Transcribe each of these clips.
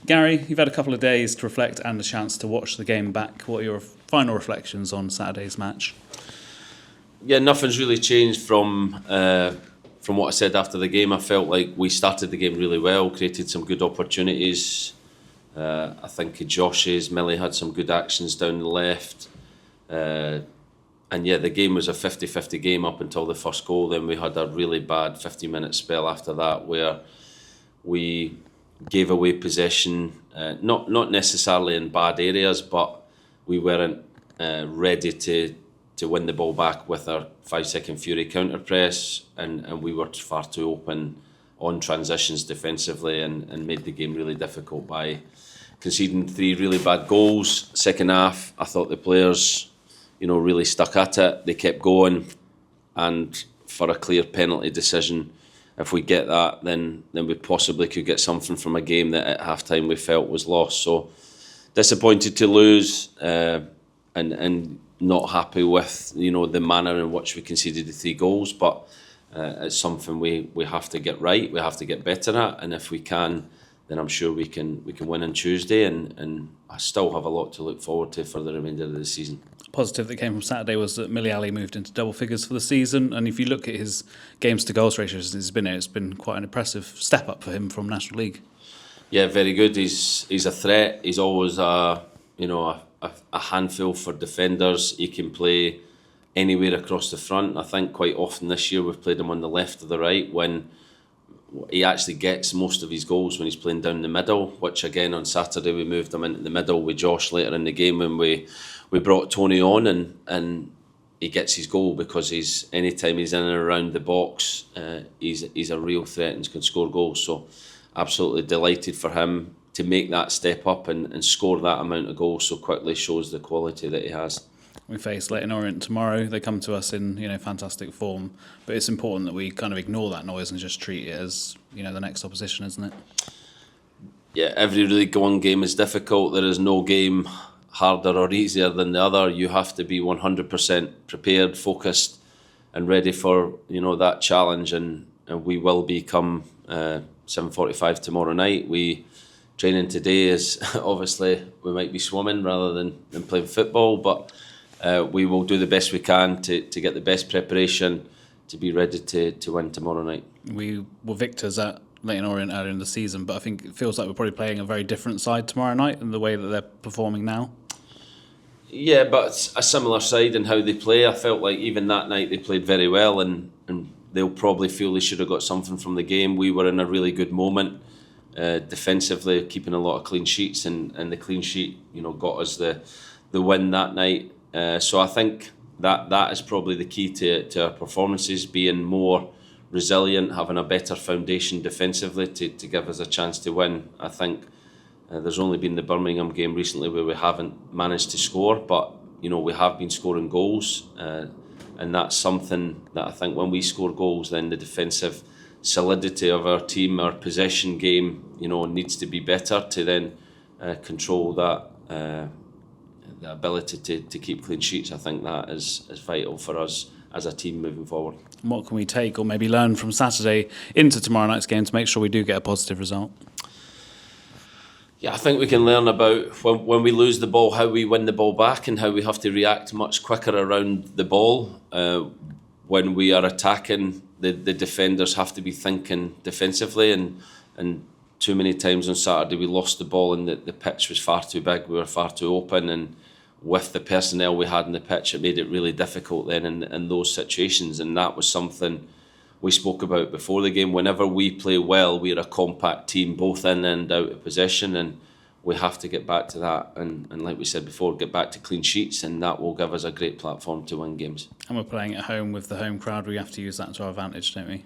Gary, you've had a couple of days to reflect and a chance to watch the game back. What are your final reflections on Saturday's match? Yeah, nothing's really changed from what I said after the game. I felt like we started the game really well, created some good opportunities. I think Josh's, Millie had some good actions down the left. And yeah, the game was a 50-50 game up until the first goal. Then we had a really bad 50-minute spell after that where we gave away possession, not necessarily in bad areas, but we weren't ready to win the ball back with our 5-second fury counter press, and we were far too open on transitions defensively and made the game really difficult by conceding 3 really bad goals. Second half, I thought the players, really stuck at it. They kept going, and for a clear penalty decision, if we get that, then we possibly could get something from a game that at half-time we felt was lost. So disappointed to lose, and not happy with the manner in which we conceded the 3 goals, but it's something we have to get right, we have to get better at, and if we can, then I'm sure we can win on Tuesday, and I still have a lot to look forward to for the remainder of the season. Positive that came from Saturday was that Millie Ali moved into double figures for the season, and if you look at his games to goals ratio since he's been here, it's been quite an impressive step up for him from National League. Yeah, very good. He's a threat. He's always a handful for defenders. He can play anywhere across the front. I think quite often this year we've played him on the left or the right, when he actually gets most of his goals when he's playing down the middle, which again on Saturday we moved him into the middle with Josh later in the game when we brought Tony on, and he gets his goal because anytime he's in and around the box, he's a real threat and can score goals. So absolutely delighted for him to make that step up and score that amount of goals so quickly. Shows the quality that he has. We face Leyton Orient tomorrow. They come to us in fantastic form, but it's important that we kind of ignore that noise and just treat it as the next opposition, isn't it? Yeah, every League One game is difficult. There is no game harder or easier than the other. You have to be 100% prepared, focused, and ready for that challenge. And we will be come 7:45 tomorrow night. Training today is obviously we might be swimming rather than playing football, but we will do the best we can to get the best preparation to be ready to win tomorrow night. We were victors at Leyton Orient earlier in the season, but I think it feels like we're probably playing a very different side tomorrow night in the way that they're performing now. Yeah, but it's a similar side in how they play. I felt like even that night they played very well, and they'll probably feel they should have got something from the game. We were in a really good moment defensively, keeping a lot of clean sheets, and the clean sheet got us the win that night. So I think that is probably the key to our performances, being more resilient, having a better foundation defensively to give us a chance to win. I think there's only been the Birmingham game recently where we haven't managed to score, but we have been scoring goals, and that's something that I think when we score goals, then the defensive solidity of our team, our possession game, needs to be better to then control that. The ability to keep clean sheets. I think that is vital for us as a team moving forward. What can we take or maybe learn from Saturday into tomorrow night's game to make sure we do get a positive result? Yeah, I think we can learn about when we lose the ball, how we win the ball back and how we have to react much quicker around the ball. When we are attacking, the defenders have to be thinking defensively, and too many times on Saturday we lost the ball and the pitch was far too big, we were far too open, and with the personnel we had in the pitch it made it really difficult then in those situations, and that was something we spoke about before the game. Whenever we play well, we're a compact team, both in and out of possession, and we have to get back to that, and like we said before, get back to clean sheets, and that will give us a great platform to win games. And we're playing at home with the home crowd, we have to use that to our advantage, don't we?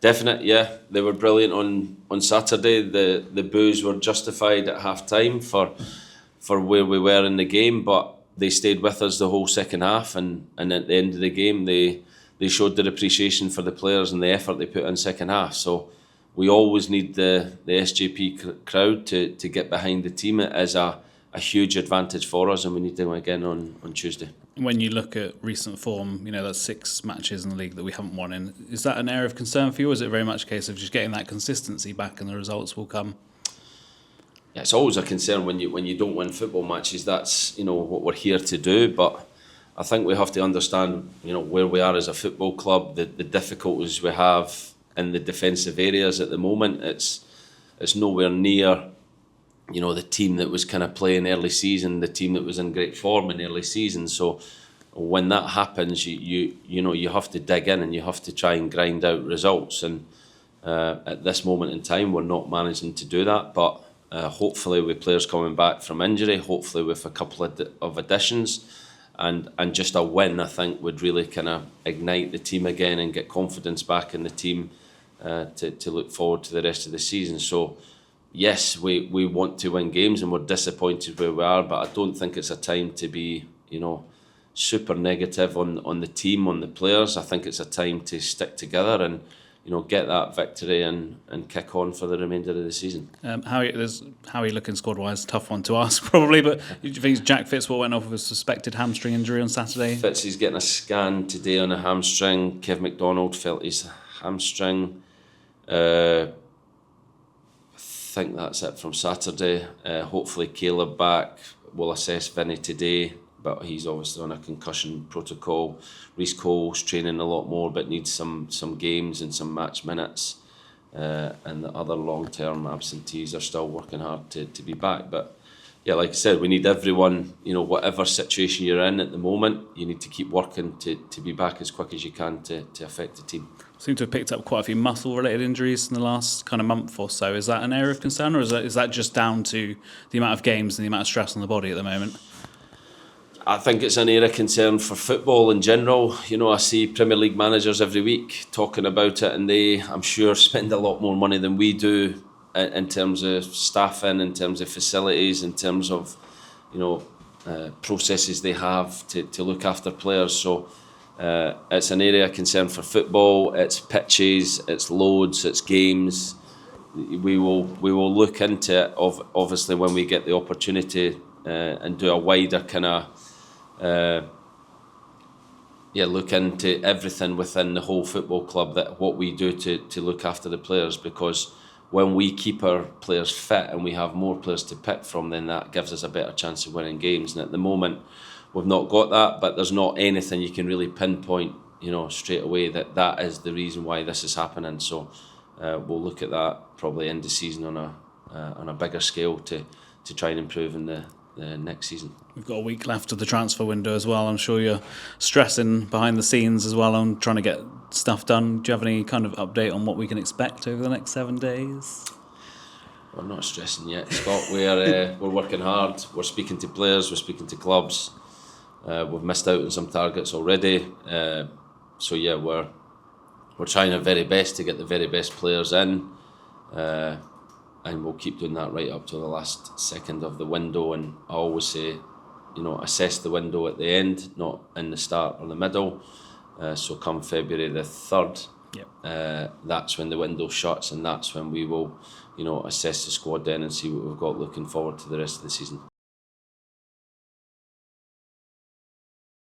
Definite, yeah. They were brilliant on Saturday. The boos were justified at half time for where we were in the game, but they stayed with us the whole second half, and at the end of the game they showed their appreciation for the players and the effort they put in second half. So we always need the SJP crowd to get behind the team. It is a huge advantage for us, and we need them again on Tuesday. When you look at recent form, that's 6 matches in the league that we haven't won in. Is that an area of concern for you, or is it very much a case of just getting that consistency back and the results will come? it's always a concern when you don't win football matches. That's what we're here to do, but I think we have to understand where we are as a football club, the difficulties we have in the defensive areas at the moment. It's nowhere near the team that was kind of playing early season, the team that was in great form in early season. So when that happens, you have to dig in and you have to try and grind out results. And at this moment in time, we're not managing to do that. But hopefully, with players coming back from injury, hopefully with a couple of additions, and just a win, I think would really kind of ignite the team again and get confidence back in the team to look forward to the rest of the season. So yes, we want to win games and we're disappointed where we are, but I don't think it's a time to be super negative on the team, on the players. I think it's a time to stick together and get that victory and kick on for the remainder of the season. How are you looking squad-wise? Tough one to ask, probably, but do you think Jack Fitzpatrick went off with a suspected hamstring injury on Saturday? Fitz is getting a scan today on a hamstring. Kev McDonald felt his hamstring. I think that's it from Saturday. Hopefully Caleb back. We'll assess Vinny today, but he's obviously on a concussion protocol. Reece Cole's training a lot more, but needs some games and some match minutes. And the other long-term absentees are still working hard to be back. But yeah, like I said, we need everyone, whatever situation you're in at the moment, you need to keep working to be back as quick as you can to affect the team. Seem to have picked up quite a few muscle-related injuries in the last kind of month or so. Is that an area of concern, or is that just down to the amount of games and the amount of stress on the body at the moment? I think it's an area of concern for football in general. I see Premier League managers every week talking about it, and they, I'm sure, spend a lot more money than we do in terms of staffing, in terms of facilities, in terms of processes they have to look after players. So it's an area of concern for football. It's pitches, it's loads, it's games. We will look into it, obviously, when we get the opportunity and do a wider kind of look into everything within the whole football club, that what we do to look after the players, because when we keep our players fit and we have more players to pick from, then that gives us a better chance of winning games. And at the moment we've not got that, but there's not anything you can really pinpoint straight away that is the reason why this is happening. So we'll look at that probably end of season on a bigger scale to try and improve in the next season. We've got a week left of the transfer window as well. I'm sure you're stressing behind the scenes as well on trying to get stuff done. Do you have any kind of update on what we can expect over the next 7 days? I'm not stressing yet, Scott. We're working hard. We're speaking to players. We're speaking to clubs. We've missed out on some targets already. So yeah, we're trying our very best to get the very best players in. And we'll keep doing that right up to the last second of the window. And I always say, assess the window at the end, not in the start or the middle. So come February the 3rd, that's when the window shuts, and that's when we will, assess the squad then and see what we've got looking forward to the rest of the season.